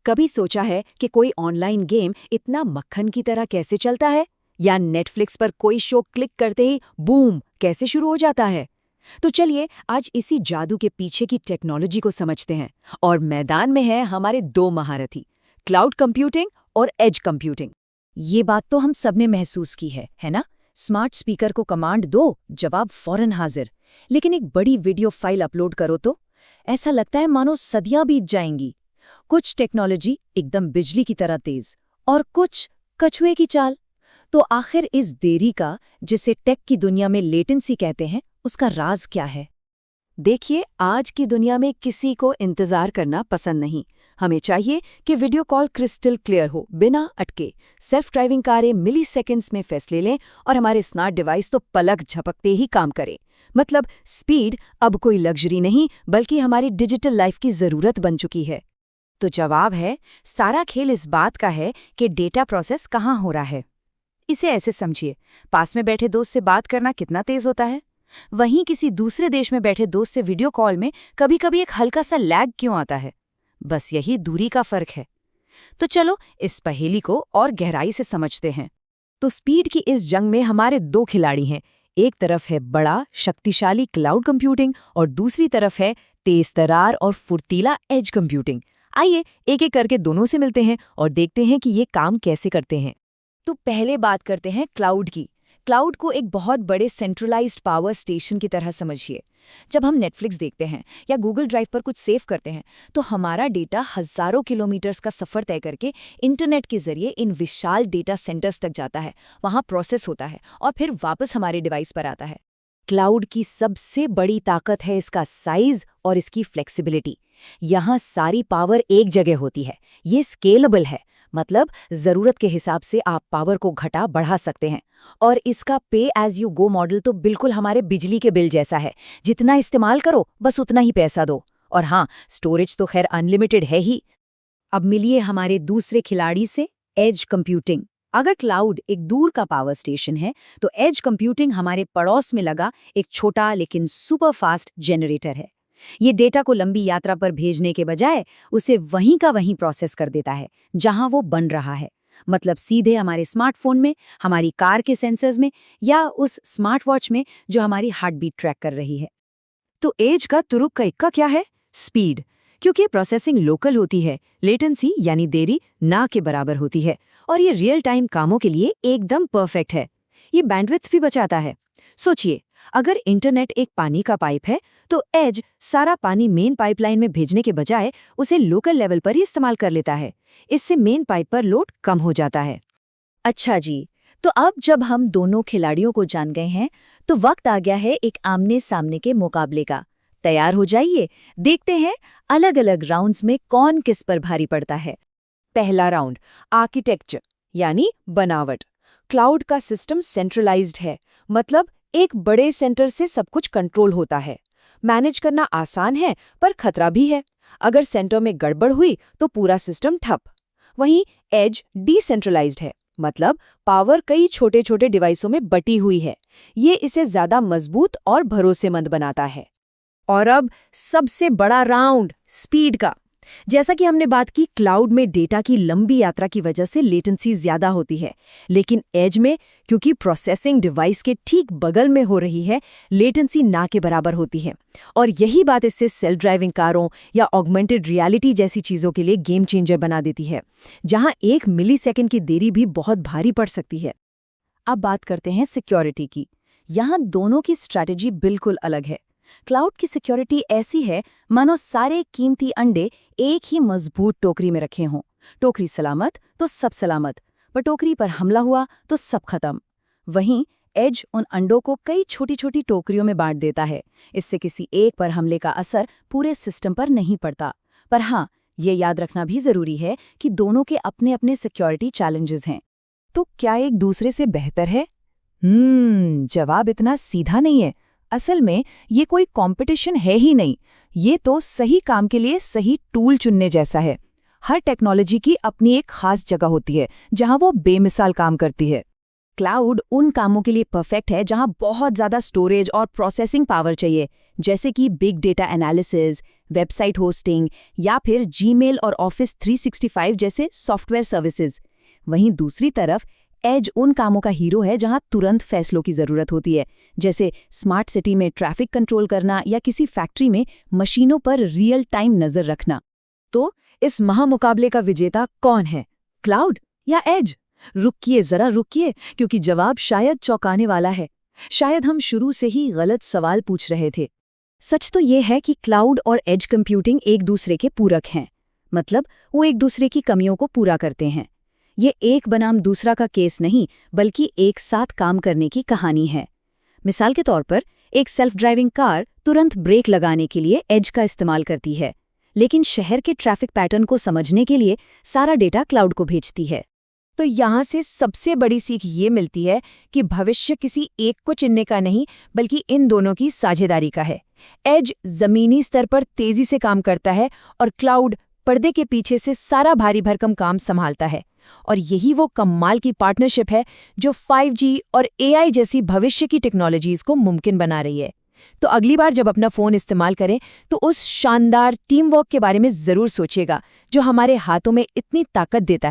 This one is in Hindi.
कभी सोचा है कि कोई ऑनलाइन गेम इतना मक्खन की तरह कैसे चलता है? या नेटफ्लिक्स पर कोई शो क्लिक करते ही बूम कैसे शुरू हो जाता है? तो चलिए आज इसी जादू के पीछे की टेक्नोलॉजी को समझते हैं। और मैदान में है हमारे दो महारथी, क्लाउड कंप्यूटिंग और एज कंप्यूटिंग। ये बात तो हम सबने महसूस की है ना? स्मार्ट स्पीकर को कमांड दो, जवाब फौरन हाजिर। लेकिन एक बड़ी वीडियो फाइल अपलोड करो तो ऐसा लगता है मानो सदियां बीत जाएंगी। कुछ टेक्नोलॉजी एकदम बिजली की तरह तेज और कुछ कछुए की चाल। तो आखिर इस देरी का, जिसे टेक की दुनिया में लेटेंसी कहते हैं, उसका राज क्या है? देखिए, आज की दुनिया में किसी को इंतजार करना पसंद नहीं। हमें चाहिए कि वीडियो कॉल क्रिस्टल क्लियर हो, बिना अटके। सेल्फ ड्राइविंग कारें मिली सेकेंड्स में फैसले लें और हमारे स्मार्ट डिवाइस तो पलक झपकते ही काम करें। मतलब स्पीड अब कोई लग्जरी नहीं, बल्कि हमारी डिजिटल लाइफ की ज़रूरत बन चुकी है। तो जवाब है, सारा खेल इस बात का है कि डेटा प्रोसेस कहाँ हो रहा है। इसे ऐसे समझिए, पास में बैठे दोस्त से बात करना कितना तेज होता है, वहीं किसी दूसरे देश में बैठे दोस्त से वीडियो कॉल में कभी कभी एक हल्का सा लैग क्यों आता है? बस यही दूरी का फर्क है। तो चलो इस पहेली को और गहराई से समझते हैं। तो स्पीड की इस जंग में हमारे दो खिलाड़ी हैं। एक तरफ है बड़ा शक्तिशाली क्लाउड कंप्यूटिंग और दूसरी तरफ है तेज तरार और फुर्तीला एज कंप्यूटिंग। आइए एक एक करके दोनों से मिलते हैं और देखते हैं कि ये काम कैसे करते हैं। तो पहले बात करते हैं क्लाउड की। क्लाउड को एक बहुत बड़े सेंट्रलाइज्ड पावर स्टेशन की तरह समझिए। जब हम नेटफ्लिक्स देखते हैं या गूगल ड्राइव पर कुछ सेव करते हैं, तो हमारा डेटा हजारों किलोमीटर्स का सफ़र तय करके इंटरनेट के जरिए इन विशाल डेटा सेंटर्स तक जाता है, वहाँ प्रोसेस होता है और फिर वापस हमारे डिवाइस पर आता है। क्लाउड की सबसे बड़ी ताकत है इसका साइज और इसकी फ्लेक्सिबिलिटी। यहाँ सारी पावर एक जगह होती है। ये स्केलेबल है, मतलब ज़रूरत के हिसाब से आप पावर को घटा बढ़ा सकते हैं। और इसका पे एज यू गो मॉडल तो बिल्कुल हमारे बिजली के बिल जैसा है। जितना इस्तेमाल करो बस उतना ही पैसा दो। और हाँ, स्टोरेज तो खैर अनलिमिटेड है ही। अब मिलिए हमारे दूसरे खिलाड़ी से, एज कंप्यूटिंग। अगर क्लाउड एक दूर का पावर स्टेशन है, तो एज कंप्यूटिंग हमारे पड़ोस में लगा एक छोटा लेकिन सुपर फास्ट जनरेटर है। ये डेटा को लंबी यात्रा पर भेजने के बजाय उसे वहीं का वहीं प्रोसेस कर देता है जहां वो बन रहा है। मतलब सीधे हमारे स्मार्टफोन में, हमारी कार के सेंसर्स में या उस स्मार्ट वॉच में जो हमारी हार्ट बीट ट्रैक कर रही है। तो एज का तुरुप का इक्का क्या है? स्पीड। क्योंकि प्रोसेसिंग लोकल होती है, लेटेंसी यानी देरी ना के बराबर होती है और ये रियल टाइम कामों के लिए एकदम परफेक्ट है। ये बैंडविड्थ भी बचाता है। सोचिए, अगर इंटरनेट एक पानी का पाइप है, तो एज सारा पानी मेन पाइपलाइन में भेजने के बजाय उसे लोकल लेवल पर ही इस्तेमाल कर लेता है। इससे मेन पाइप पर लोड कम हो जाता है। अच्छा जी, तो अब जब हम दोनों खिलाड़ियों को जान गए हैं, तो वक्त आ गया है एक आमने सामने के मुकाबले का। तैयार हो जाइए, देखते हैं अलग अलग राउंड्स में कौन किस पर भारी पड़ता है। पहला राउंड, आर्किटेक्चर यानी बनावट। क्लाउड का सिस्टम सेंट्रलाइज्ड है, मतलब एक बड़े सेंटर से सब कुछ कंट्रोल होता है। मैनेज करना आसान है, पर खतरा भी है। अगर सेंटर में गड़बड़ हुई तो पूरा सिस्टम ठप। वहीं एज डिसेंट्रलाइज्ड है, मतलब पावर कई छोटे छोटे डिवाइसों में बटी हुई है। ये इसे ज्यादा मजबूत और भरोसेमंद बनाता है। और अब सबसे बड़ा राउंड, स्पीड का। जैसा कि हमने बात की, क्लाउड में डेटा की लंबी यात्रा की वजह से लेटेंसी ज्यादा होती है, लेकिन एज में क्योंकि प्रोसेसिंग डिवाइस के ठीक बगल में हो रही है, लेटेंसी ना के बराबर होती है। और यही बात इससे सेल्फ ड्राइविंग कारों या ऑगमेंटेड रियलिटी जैसी चीजों के लिए गेम चेंजर बना देती है, जहां 1 मिलीसेकंड की देरी भी बहुत भारी पड़ सकती है। अब बात करते हैं सिक्योरिटी की। यहाँ दोनों की स्ट्रैटेजी बिल्कुल अलग है। क्लाउड की सिक्योरिटी ऐसी है मानो सारे कीमती अंडे एक ही मजबूत टोकरी में रखे हों। टोकरी सलामत तो सब सलामत, पर टोकरी पर हमला हुआ तो सब खत्म। वहीं एज उन अंडों को कई छोटी छोटी टोकरियों में बांट देता है। इससे किसी एक पर हमले का असर पूरे सिस्टम पर नहीं पड़ता। पर हाँ, ये याद रखना भी जरूरी है कि दोनों के अपने अपने सिक्योरिटी चैलेंजेस हैं। तो क्या एक दूसरे से बेहतर है? जवाब इतना सीधा नहीं है। असल में ये कोई कंपटीशन है ही नहीं। ये तो सही काम के लिए सही टूल चुनने जैसा है। हर टेक्नोलॉजी की अपनी एक खास जगह होती है जहां वो बेमिसाल काम करती है। क्लाउड उन कामों के लिए परफेक्ट है जहां बहुत ज़्यादा स्टोरेज और प्रोसेसिंग पावर चाहिए, जैसे कि big data analysis, website hosting या फिर जीमेल और ऑफिस 365 जैसे सॉफ्टवेयर सर्विसेज। वहीं दूसरी तरफ एज उन कामों का हीरो है जहां तुरंत फैसलों की जरूरत होती है, जैसे स्मार्ट सिटी में ट्रैफिक कंट्रोल करना या किसी फैक्ट्री में मशीनों पर रियल टाइम नजर रखना। तो इस महामुकाबले का विजेता कौन है, क्लाउड या एज? रुकिए जरा रुकिए, क्योंकि जवाब शायद चौंकाने वाला है। शायद हम शुरू से ही गलत सवाल पूछ रहे थे। सच तो ये है कि क्लाउड और एज कंप्यूटिंग एक दूसरे के पूरक हैं, मतलब वो एक दूसरे की कमियों को पूरा करते हैं। ये एक बनाम दूसरा का केस नहीं, बल्कि एक साथ काम करने की कहानी है। मिसाल के तौर पर एक सेल्फ ड्राइविंग कार तुरंत ब्रेक लगाने के लिए एज का इस्तेमाल करती है, लेकिन शहर के ट्रैफिक पैटर्न को समझने के लिए सारा डेटा क्लाउड को भेजती है। तो यहाँ से सबसे बड़ी सीख ये मिलती है कि भविष्य किसी एक को चुनने का नहीं, बल्कि इन दोनों की साझेदारी का है। एज जमीनी स्तर पर तेजी से काम करता है और क्लाउड पर्दे के पीछे से सारा भारी भरकम काम संभालता है। और यही वो कमाल की पार्टनरशिप है जो 5G और AI जैसी भविष्य की टेक्नोलॉजीज को मुमकिन बना रही है। तो अगली बार जब अपना फ़ोन इस्तेमाल करें तो उस शानदार टीम वर्क के बारे में ज़रूर सोचिएगा जो हमारे हाथों में इतनी ताकत देता है।